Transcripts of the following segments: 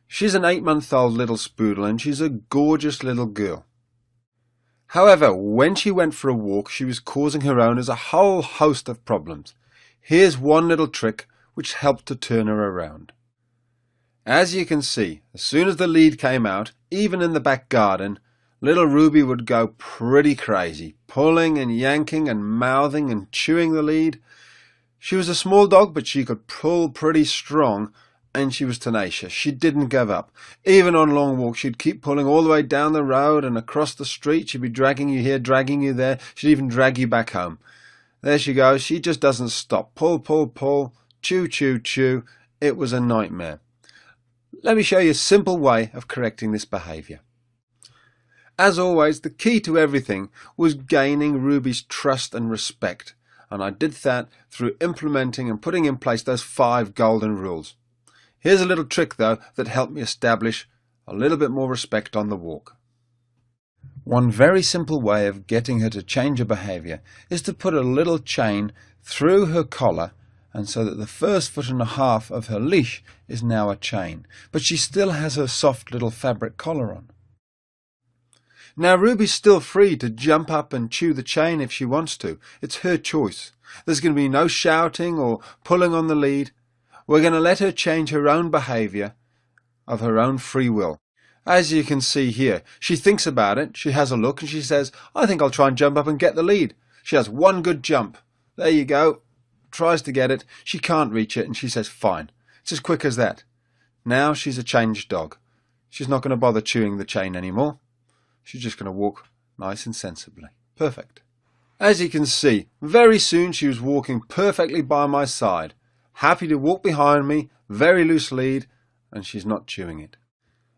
She's an 8-month-old little spoodle and she's a gorgeous little girl. However, when she went for a walk, she was causing her owners a whole host of problems. Here's one little trick which helped to turn her around. As you can see, as soon as the lead came out, even in the back garden, little Ruby would go pretty crazy, pulling and yanking and mouthing and chewing the lead. She was a small dog, but she could pull pretty strong, and she was tenacious. She didn't give up. Even on long walks, she'd keep pulling all the way down the road and across the street. She'd be dragging you here, dragging you there. She'd even drag you back home. There she goes. She just doesn't stop. Pull, pull, pull. Chew, chew, chew. It was a nightmare. Let me show you a simple way of correcting this behaviour. As always, the key to everything was gaining Ruby's trust and respect. And I did that through implementing and putting in place those 5 golden rules. Here's a little trick, though, that helped me establish a little bit more respect on the walk. One very simple way of getting her to change her behaviour is to put a little chain through her collar, and so that the first 1.5 feet of her leash is now a chain, but she still has her soft little fabric collar on. Now Ruby's still free to jump up and chew the chain if she wants to. It's her choice. There's going to be no shouting or pulling on the lead. We're going to let her change her own behaviour of her own free will. As you can see here, she thinks about it, she has a look and she says, I think I'll try and jump up and get the lead. She has one good jump. There you go. Tries to get it. She can't reach it and she says, fine. It's as quick as that. Now she's a changed dog. She's not going to bother chewing the chain anymore. She's just going to walk nice and sensibly. Perfect. As you can see, very soon she was walking perfectly by my side. Happy to walk behind me, very loose lead, and she's not chewing it.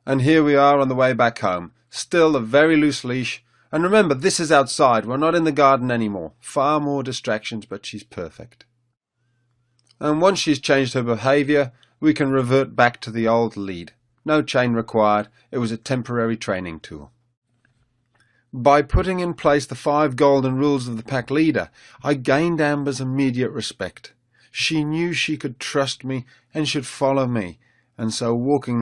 And here we are on the way back home, still a very loose leash. And remember, this is outside, we're not in the garden anymore. Far more distractions, but she's perfect. And once she's changed her behaviour, we can revert back to the old lead. No chain required, it was a temporary training tool. By putting in place the 5 golden rules of the pack leader, I gained Amber's immediate respect. She knew she could trust me and should follow me, and so walking